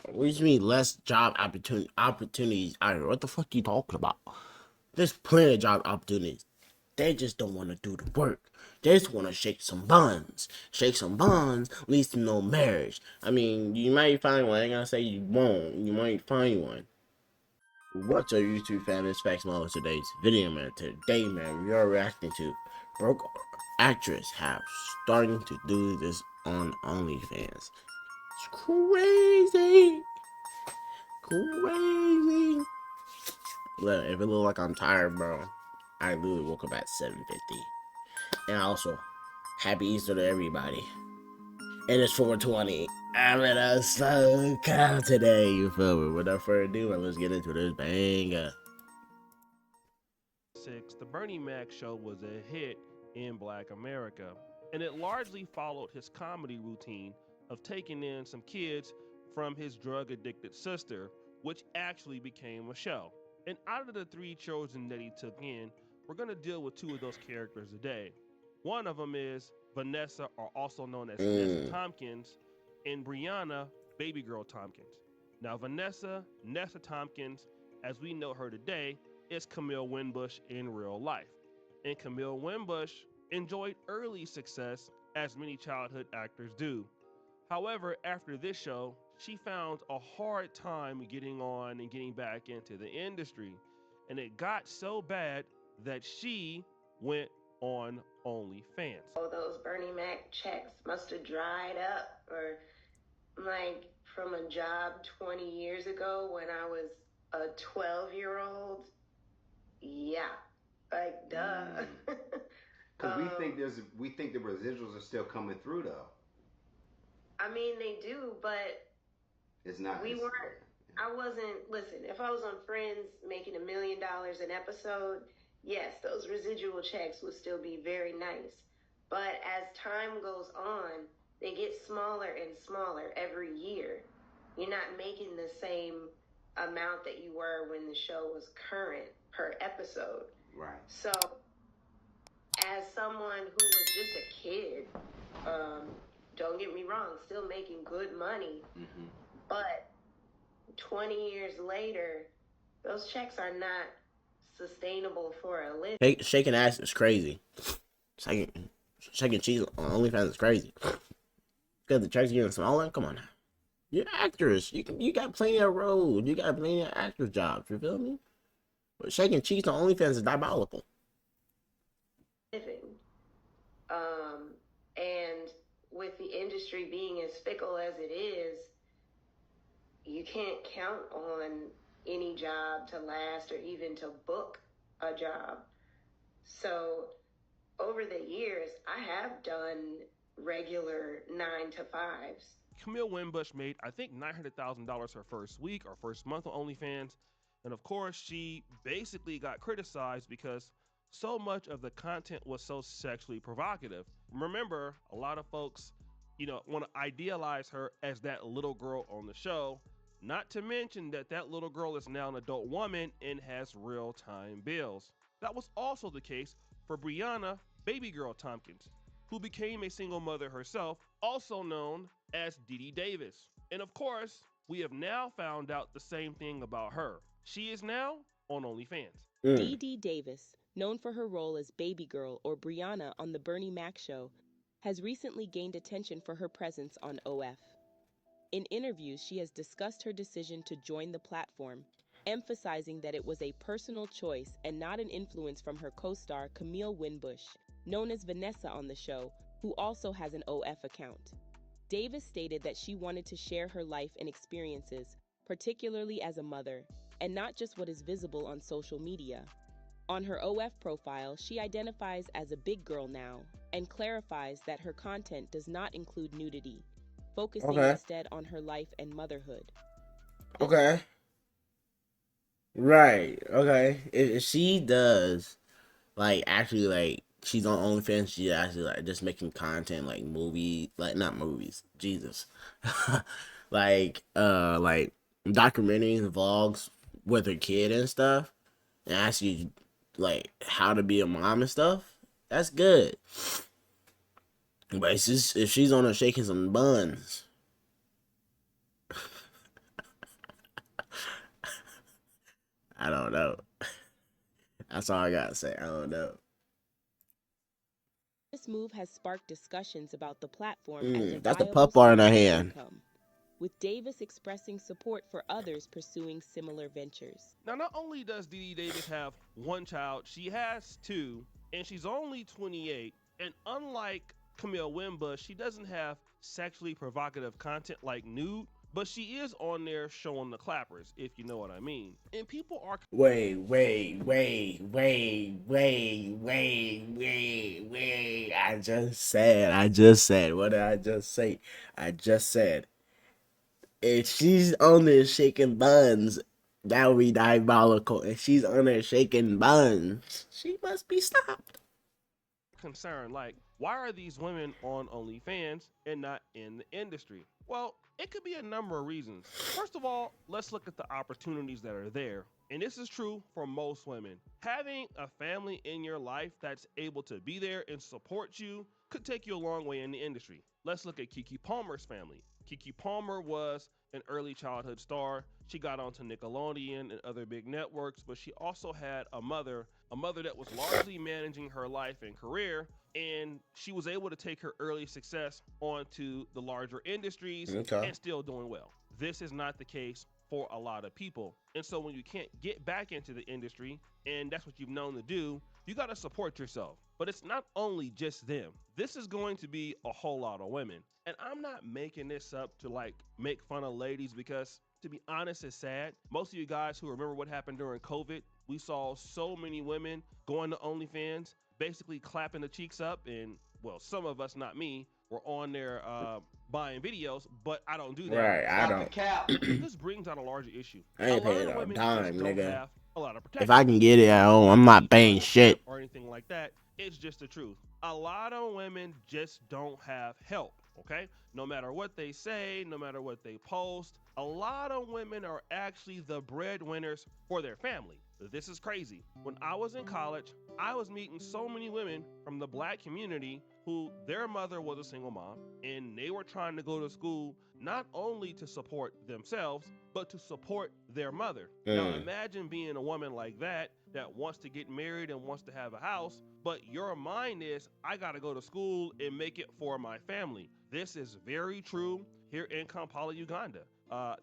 What do you mean less job opportunities out here? What the fuck you talking about? There's plenty of job opportunities. They just don't want to do the work. They just want to shake some buns. Shake some buns leads to no marriage. I mean, you might find one. I ain't gonna say you won't. You might find one. What's our YouTube famous facts model today's video, man? Today, man, we are reacting to broke actress have starting to do this on OnlyFans. It's crazy, crazy. Look, if it look like I'm tired, bro, I literally woke up at 7:50. And also, happy Easter to everybody. And it's 420. I'm in a slow cow today, you feel me? Without further ado, let's get into this banger. Six, the Bernie Mac show was a hit in Black America, and it largely followed his comedy routine of taking in some kids from his drug addicted sister, which actually became a show. And out of the three children that he took in, we're going to deal with two of those characters today. One of them is Vanessa, or also known as Nessa Mm. Tompkins, and Brianna, Baby Girl Tompkins. Now, Vanessa, Nessa Tompkins, as we know her today, is Camille Winbush in real life. And Camille Winbush enjoyed early success, as many childhood actors do. However, after this show, she found a hard time getting on and getting back into the industry. And it got so bad that she went on OnlyFans. Oh, those Bernie Mac checks must have dried up, or like from a job 20 years ago when I was a 12-year-old. Yeah, like duh. Because we think the residuals are still coming through though. I mean, they do, but It's not. we weren't. I wasn't. Listen, if I was on Friends making $1 million an episode, yes, those residual checks would still be very nice. But as time goes on, they get smaller and smaller every year. You're not making the same amount that you were when the show was current per episode. Right. So, as someone who was just a kid, don't get me wrong, still making good money, but 20 years later, those checks are not sustainable for a living. Shaking ass is crazy. Shaking cheese on OnlyFans is crazy. Because the checks getting smaller. Come on now. You're an actress. You got plenty of roles. You got plenty of actress jobs. You feel me? But shaking cheese on OnlyFans is diabolical. Living. And with the industry being as fickle as it is, you can't count on any job to last or even to book a job. So over the years, I have done regular 9 to 5s. Camille Winbush made, I think, $900,000 her first week or first month on OnlyFans. And of course, she basically got criticized because so much of the content was so sexually provocative. Remember, a lot of folks, want to idealize her as that little girl on the show. Not to mention that that little girl is now an adult woman and has real-time bills. That was also the case for Brianna, Baby Girl Tompkins, who became a single mother herself, also known as Dee Dee Davis. And of course, we have now found out the same thing about her. She is now on OnlyFans. Dee Dee Davis, known for her role as Baby Girl or Brianna on The Bernie Mac Show, has recently gained attention for her presence on OF. In interviews, she has discussed her decision to join the platform, emphasizing that it was a personal choice and not an influence from her co-star Camille Winbush, known as Vanessa on the show, who also has an OF account. Davis stated that she wanted to share her life and experiences, particularly as a mother, and not just what is visible on social media. On her OF profile, she identifies as a big girl now and clarifies that her content does not include nudity, focusing instead on her life and motherhood. Okay. Right. Okay. If she does, like, actually, like, she's on OnlyFans, she's actually, like, just making content, like, not movies, Jesus. like documentaries, vlogs with her kid and stuff, and actually, like, how to be a mom and stuff, that's good. But if she's on her shaking some buns, I don't know. That's all I gotta say. I don't know. This move has sparked discussions about the platform as a That's the viable puff bar in source her of hand. income, with Davis expressing support for others pursuing similar ventures. Now, not only does Dee Dee Davis have one child, she has two, and she's only 28. And unlike Camille Wimbush, she doesn't have sexually provocative content like nude, but she is on there showing the clappers, if you know what I mean. And people are Wait. I just said. What did I just say? I just said, if she's on there shaking buns, that would be diabolical. If she's on there shaking buns, she must be stopped. concerned, like, why are these women on OnlyFans and not in the industry? Well, it could be a number of reasons. First of all, let's look at the opportunities that are there. And this is true for most women. Having a family in your life that's able to be there and support you could take you a long way in the industry. Let's look at Keke Palmer's family. Keke Palmer was an early childhood star. She got onto Nickelodeon and other big networks, but she also had a mother that was largely managing her life and career, and she was able to take her early success onto the larger industries Okay. and still doing well. This is not the case for a lot of people. And so when you can't get back into the industry and that's what you've known to do, you got to support yourself. But it's not only just them. This is going to be a whole lot of women. And I'm not making this up to like make fun of ladies, because to be honest, it's sad. Most of you guys who remember what happened during COVID, we saw so many women going to OnlyFans, basically clapping the cheeks up. And well, some of us, not me, were on there buying videos, but I don't do that. Right, I Stop the don't. cap. This brings out a larger issue. I ain't A lot paying of a women dime, just don't nigga. have a lot of protection. If I can get it at home, I'm not paying shit. Or anything like that. It's just the truth. A lot of women just don't have help, okay? No matter what they say, no matter what they post, a lot of women are actually the breadwinners for their family. This is crazy. When I was in college, I was meeting so many women from the black community who their mother was a single mom, and they were trying to go to school not only to support themselves, but to support their mother. Now imagine being a woman like that wants to get married and wants to have a house, but your mind is, I gotta go to school and make it for my family. This is very true here in Kampala, Uganda.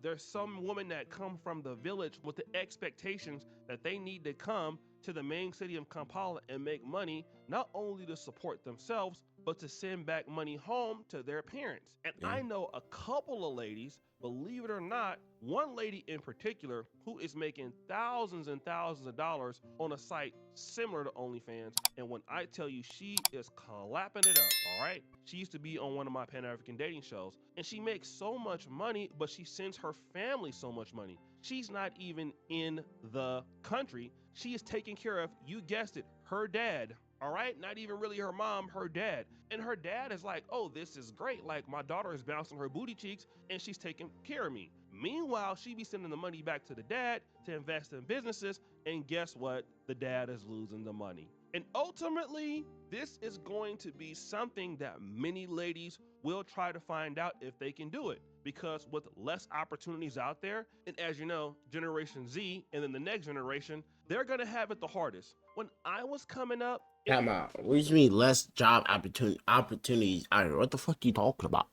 There's some women that come from the village with the expectations that they need to come to the main city of Kampala and make money, not only to support themselves, but to send back money home to their parents. And I know a couple of ladies, believe it or not, one lady in particular who is making thousands and thousands of dollars on a site similar to OnlyFans. And when I tell you, she is clapping it up, all right? She used to be on one of my Pan-African dating shows, and she makes so much money, but she sends her family so much money. She's not even in the country. She is taking care of, you guessed it, her dad. All right, not even really her mom, her dad. And her dad is like, oh, this is great. Like, my daughter is bouncing her booty cheeks and she's taking care of me. Meanwhile, she be sending the money back to the dad to invest in businesses. And guess what? The dad is losing the money. And ultimately, this is going to be something that many ladies will try to find out if they can do it. Because with less opportunities out there, and as you know, Generation Z and then the next generation, they're going to have it the hardest. When I was coming up, Time out. What do you mean less job opportunities out here? What the fuck you talking about?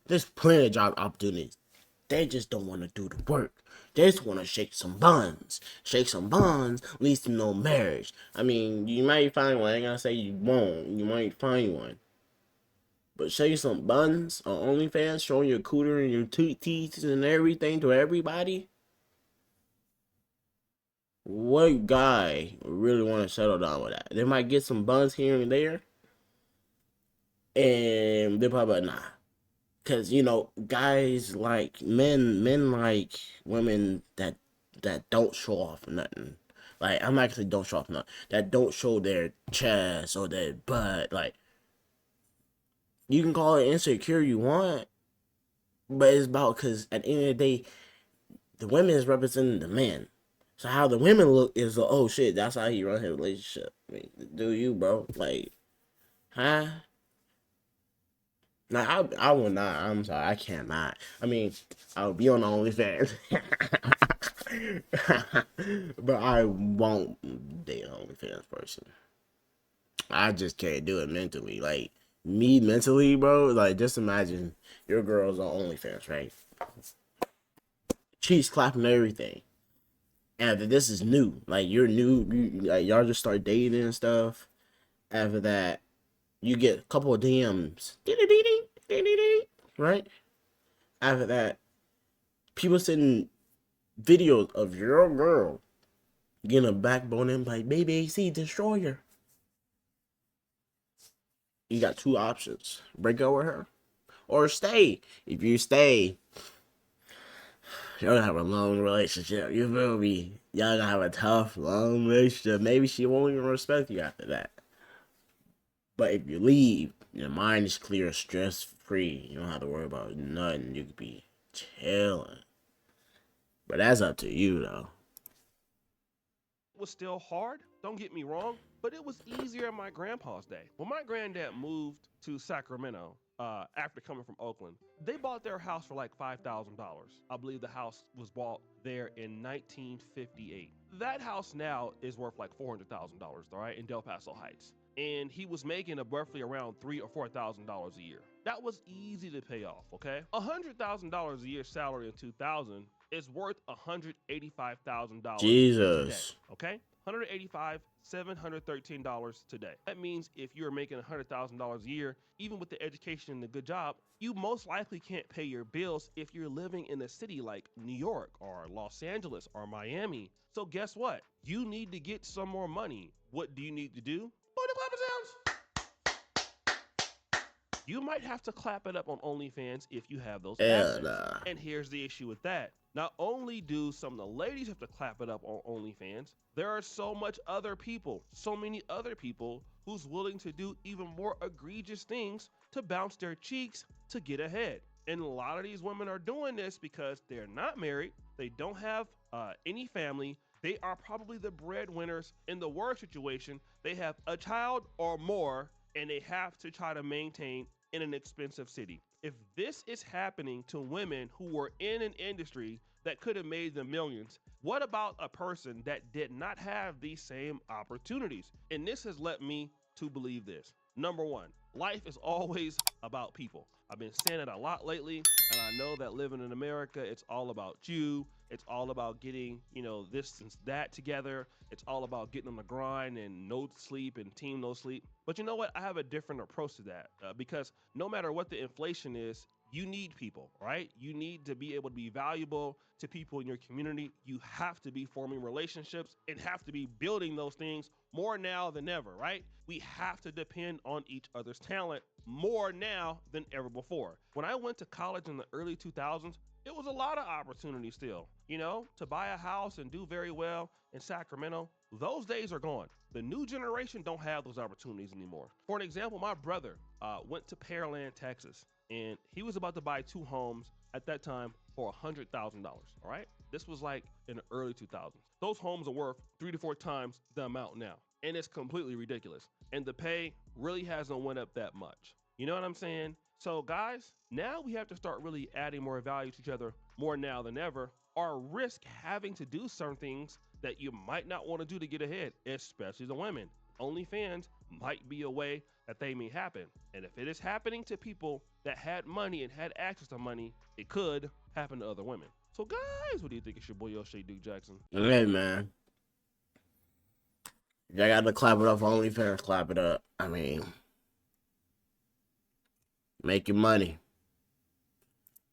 There's plenty of job opportunities. They just don't want to do the work. They just want to shake some buns. Shake some buns leads to no marriage. I mean, you might find one. I ain't gonna say you won't. You might find one. But shaking some buns on OnlyFans, showing your cooter and your teeth and everything to everybody. What guy really want to settle down with that? They might get some buns here and there, and they're probably nah. Cause you know, guys like men like women that don't show off nothing. Like I'm actually don't show off nothing. That don't show their chest or their butt. Like you can call it insecure you want, but it's about, cause at the end of the day, the women is representing the men. So how the women look is, oh shit, that's how he run his relationship. I mean, do you, bro? Like, huh? Nah, I will not. I'm sorry, I cannot. I mean, I'll be on the OnlyFans. But I won't date an OnlyFans person. I just can't do it mentally. Like, me mentally, bro, like, just imagine your girl's on OnlyFans, right? She's clapping everything. After this is new. Like, you're new. Like, y'all just start dating and stuff. After that, you get a couple of DMs. Right? After that, people sending videos of your girl getting a backbone and like, baby AC destroyer. You got two options. Break up with her or stay. If you stay, you're gonna have a long relationship. You feel me? Y'all gonna have a tough, long relationship. Maybe she won't even respect you after that. But if you leave, your mind is clear, stress free. You don't have to worry about nothing. You could be chilling. But that's up to you, though. It was still hard, don't get me wrong, but it was easier in my grandpa's day. When my granddad moved to Sacramento after coming from Oakland, they bought their house for like $5,000. I believe the house was bought there in 1958. That house now is worth like $400,000, all right, in Del Paso Heights. And he was making roughly around $3,000 or $4,000 a year. That was easy to pay off, okay? $100,000 a year salary in 2000 is worth $185,000 Jesus. today, okay? $713 today. That means if you're making $100,000 a year, even with the education and the good job, you most likely can't pay your bills if you're living in a city like New York or Los Angeles or Miami. So guess what? You need to get some more money. What do you need to do? You might have to clap it up on OnlyFans if you have those assets. And here's the issue with that. Not only do some of the ladies have to clap it up on OnlyFans, there are so many other people who's willing to do even more egregious things to bounce their cheeks to get ahead. And a lot of these women are doing this because they're not married, they don't have any family, they are probably the breadwinners in the worst situation. They have a child or more, and they have to try to maintain in an expensive city. If this is happening to women who were in an industry that could have made them millions, what about a person that did not have these same opportunities? And this has led me to believe this. Number one, life is always about people. I've been saying it a lot lately, and I know that living in America, it's all about you. It's all about getting, this and that together. It's all about getting on the grind and no sleep and team no sleep. But you know what? I have a different approach to that because no matter what the inflation is, you need people, right? You need to be able to be valuable to people in your community. You have to be forming relationships and have to be building those things more now than ever, right? We have to depend on each other's talent more now than ever before. When I went to college in the early 2000s, it was a lot of opportunity still, to buy a house and do very well in Sacramento. Those days are gone. The new generation don't have those opportunities anymore. For an example, my brother went to Pearland, Texas, and he was about to buy 2 homes at that time for $100,000, all right? This was like in the early 2000s. Those homes are worth 3 to 4 times the amount now, and it's completely ridiculous. And the pay really hasn't went up that much. You know what I'm saying? So guys, now we have to start really adding more value to each other more now than ever, or risk having to do certain things that you might not want to do to get ahead, especially the women. OnlyFans might be a way that they may happen. And if it is happening to people that had money and had access to money, it could happen to other women. So guys, what do you think? It's your boy O'Shea Duke Jackson. Hey, man. Y'all got to clap it up for OnlyFans, clap it up. I mean, make your money.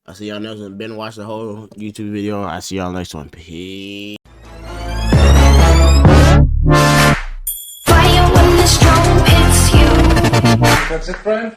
I see y'all next one. Been watch the whole YouTube video. I see y'all next one. Peace. Fire when the storm hits you. That's it, friend?